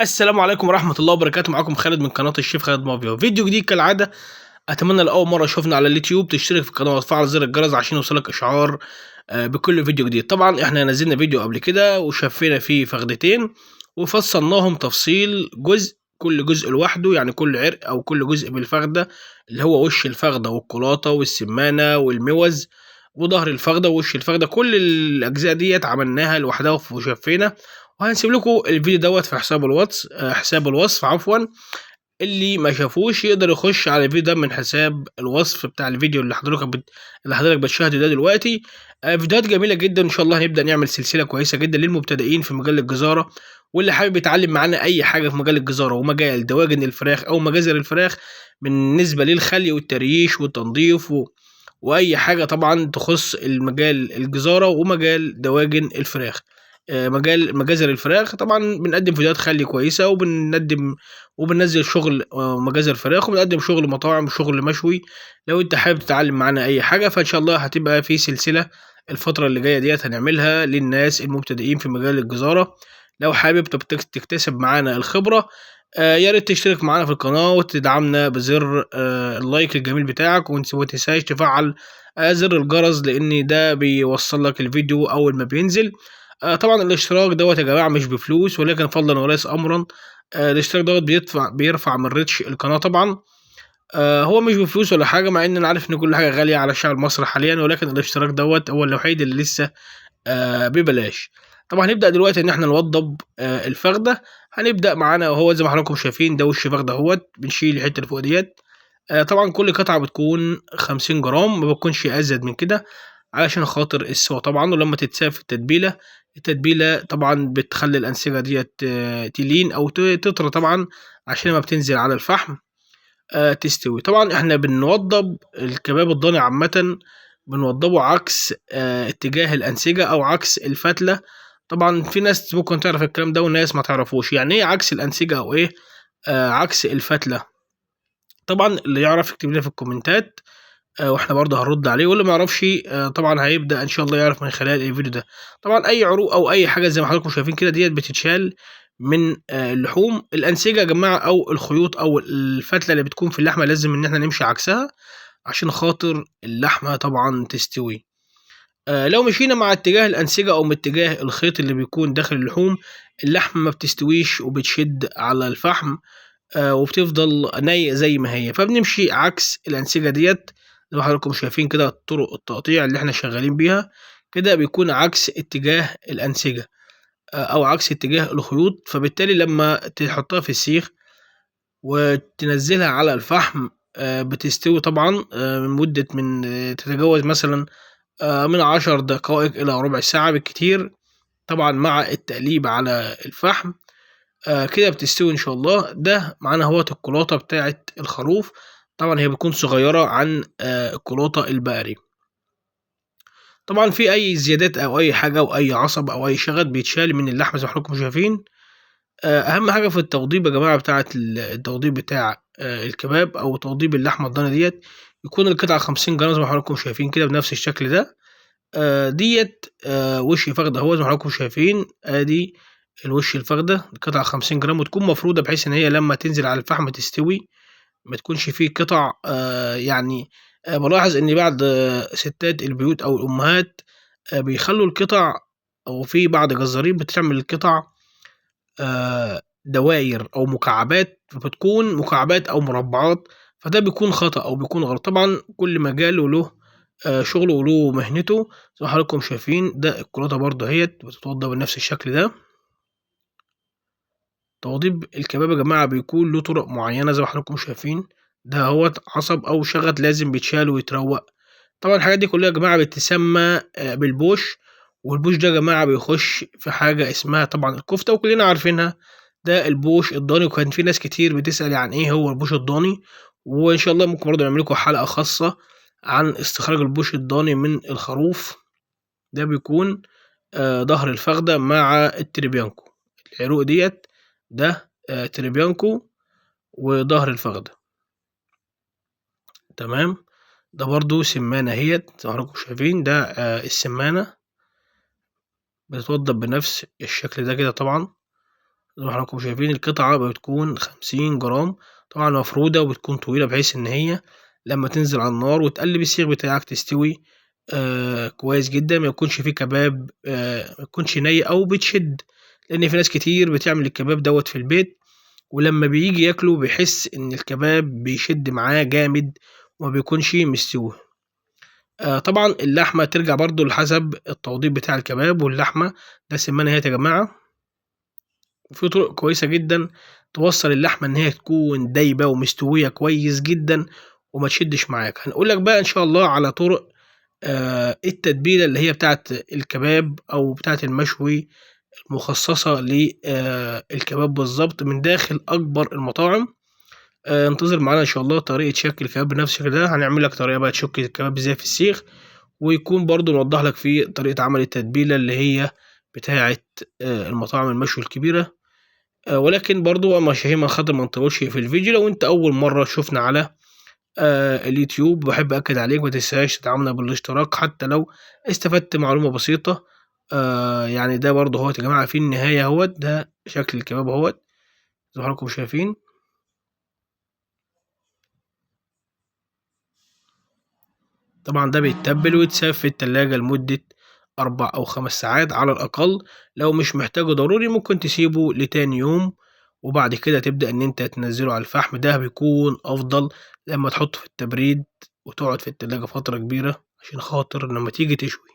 السلام عليكم ورحمة الله وبركاته. معاكم خالد من قناة الشيف خالد مافيا. فيديو جديد كالعادة. أتمنى لأول مرة يشوفنا على اليوتيوب تشترك في القناة وتفعل زر الجرس عشان يوصلك إشعار بكل فيديو جديد. طبعا احنا نزلنا فيديو قبل كده وشفينا فيه فخدتين وفصلناهم تفصيل كل جزء لوحده، يعني كل عرق أو كل جزء بالفخدة اللي هو وش الفخدة والكلاطة والسمانة والموز وظهر الفخدة ووش الفخدة. كل الأجزاء ديت عملناها لوحدها وشفينا، وهنسيب لكم الفيديو دوت في حساب الوصف عفوا. اللي ما شافوش يقدر يخش على الفيديو ده من حساب الوصف بتاع الفيديو اللي حضرتك بتشاهده ده دلوقتي. فيديوهات جميله جدا، ان شاء الله هنبدا نعمل سلسله كويسه جدا للمبتدئين في مجال الجزاره، واللي حابب يتعلم معانا اي حاجه في مجال الجزاره ومجال دواجن الفراخ او مجازر الفراخ، بالنسبه للخلي والتريش والتنظيف واي حاجه طبعا تخص المجال الجزاره ومجال دواجن الفراخ. مجال مجازر الفراخ طبعا بنقدم فيديوهات خلي كويسه، وبننزل شغل مجازر فراخ، وبنقدم شغل مطاعم وشغل مشوي. لو انت حابب تتعلم معانا اي حاجه فان شاء الله هتبقى في سلسله الفتره اللي جايه ديت هنعملها للناس المبتدئين في مجال الجزاره. لو حابب تكتسب معانا الخبره، يا ريت تشترك معانا في القناه وتدعمنا بزر اللايك الجميل بتاعك، وما تنساش تفعل زر الجرس لان ده بيوصل لك الفيديو اول ما بينزل. طبعا الاشتراك دوت يا جماعه مش بفلوس، ولكن فضلا وليس امرا. الاشتراك دوت بيرفع من ريتش القناه طبعا. هو مش بفلوس ولا حاجه، مع ان انا عارف ان كل حاجه غاليه على الشعب المصري حاليا، ولكن الاشتراك دوت هو الوحيد اللي لسه ببلاش. طبعا هنبدا دلوقتي ان احنا نوضب الفخده. هنبدا معانا وهو زي ما حضراتكم شايفين ده وش فخده اهوت، بنشيل الحته اللي فوق ديت. طبعا كل قطعه بتكون 50 جرام، ما بتكونش ازيد من كده علشان خاطر السوا طبعا. ولما تتساب في التتبيله طبعا بتخلي الانسجه ديت تلين او تطرى طبعا عشان ما بتنزل على الفحم تستوي. طبعا احنا بنوضب الكباب الضاني عامه، بنوضبه عكس اتجاه الانسجه او عكس الفتله. طبعا في ناس ممكن تعرف الكلام ده وناس ما تعرفوش يعني ايه عكس الانسجه او ايه عكس الفتله. طبعا اللي يعرف يكتب لنا في الكومنتات واحنا برضه هنرد عليه، واللي ما يعرفش طبعا هيبدا ان شاء الله يعرف من خلال الفيديو ده. طبعا اي عروق او اي حاجه زي ما حضراتكم شايفين كده ديت بتتشال من اللحوم. الانسجه يا جماعه او الخيوط او الفتله اللي بتكون في اللحمه لازم ان احنا نمشي عكسها عشان خاطر اللحمه طبعا تستوي. لو مشينا مع اتجاه الانسجه او من اتجاه الخيط اللي بيكون داخل اللحوم، اللحمه ما بتستويش وبتشد على الفحم وبتفضل ني زي ما هي. فبنمشي عكس الانسجه ديت زي ما حضراتكم شايفين كده. طرق التقطيع اللي احنا شغالين بيها كده بيكون عكس اتجاه الانسجه او عكس اتجاه الخيوط، فبالتالي لما تحطها في السيخ وتنزلها على الفحم بتستوي طبعا من تتجاوز مثلا من 10 دقائق الى ربع ساعه بالكتير، طبعا مع التقليب على الفحم كده بتستوي ان شاء الله. ده معانا هو الكلاطة بتاعة الخروف. طبعا هي بتكون صغيرة عن الكلاطة البقري. طبعا في اي زيادات او اي حاجة او اي عصب او اي شغل بيتشال من اللحمة زي ما حضراتكم شايفين. اهم حاجة في التوضيب يا جماعة بتاعة التوضيب بتاع الكباب او توضيب اللحمة الضاني ديت، يكون القطعة 50 جرام زي ما حضراتكم شايفين كده بنفس الشكل ده. ديت وش فخدة اهو زي ما حضراتكم شايفين. ادي الوش الفخدة القطعة 50 جرام، وتكون مفرودة بحيث ان هي لما تنزل على الفحم تستوي ما تكونش فيه قطع يعني. بلاحظ ان بعض ستات البيوت او الامهات بيخلوا القطع، او في بعض جزارين بتعمل القطع دواير او مكعبات، فبتكون مكعبات او مربعات، فده بيكون خطأ او بيكون غلط. طبعا كل مجال وله شغله وله مهنته. زي ما حضراتكم شايفين ده الكلاطة برضه اهيت بتتوضى بنفس الشكل ده. توضيب الكباب يا جماعة بيكون له طرق معينة زي ما حضراتكم شايفين. ده هوت عصب أو شغط لازم بيتشال ويتروق. طبعا الحاجات دي كلها يا جماعة بتسمى بالبوش، والبوش ده يا جماعة بيخش في حاجة اسمها طبعا الكفتة وكلنا عارفينها. ده البوش الضاني، وكان في ناس كتير بتسأل عن ايه هو البوش الضاني، وإن شاء الله ممكن برضه نعمل لكم حلقة خاصة عن استخراج البوش الضاني من الخروف. ده بيكون ظهر الفخدة مع التريبيانكو، العروق ديت ده تريبيانكو وظهر الفخدة. تمام. ده برضو سمانة اهيت زي ما حضراتكم شايفين. ده السمانة بتتوضب بنفس الشكل ده كده طبعا زي ما حضراتكم شايفين القطعة بتكون 50 جرام، طبعا مفرودة وبتكون طويلة بحيث إن هي لما تنزل على النار وتقلب السيخ بتاعك تستوي كويس جدا، ما يكونش فيه كباب ما يكونش ني أو بتشد، لأن في ناس كتير بتعمل الكباب دوت في البيت ولما بيجي ياكله بيحس إن الكباب بيشد معاه جامد وما بيكونش مستوي. طبعا اللحمة ترجع برضو لحسب التوضيب بتاع الكباب واللحمة، ده سمانة اهيت يا جماعة. وفي طرق كويسة جدا توصل اللحمة إن هي تكون دايبة ومستوية كويس جدا وما تشدش معاك. هنقول لك بقى إن شاء الله على طرق التتبيلة اللي هي بتاعة الكباب أو بتاعة المشوي المخصصة للكباب بالظبط من داخل أكبر المطاعم. انتظر معانا إن شاء الله طريقة شكل الكباب بنفس ده، هنعمل لك طريقة بقى تشك الكباب ازاي في السيخ، ويكون برضو نوضح لك في طريقة عمل التتبيلة اللي هي بتاعة المطاعم المشوي الكبيرة. ولكن برضو مش هي خاطر ما نطولش في الفيديو. لو انت أول مرة شوفنا على اليوتيوب بحب أكد عليك ما تنساش تدعمنا بالاشتراك حتى لو استفدت معلومة بسيطة. يعني ده برضه اهوت يا جماعة في النهاية اهوت ده شكل الكباب اهوت زي ما حضراتكم شايفين. طبعا ده بيتبل ويتساب في التلاجة لمدة 4 أو 5 ساعات على الأقل، لو مش محتاجه ضروري ممكن تسيبه لتاني يوم وبعد كده تبدأ إن أنت تنزله على الفحم، ده بيكون أفضل لما تحطه في التبريد وتقعد في التلاجة فترة كبيرة عشان خاطر لما تيجي تشوي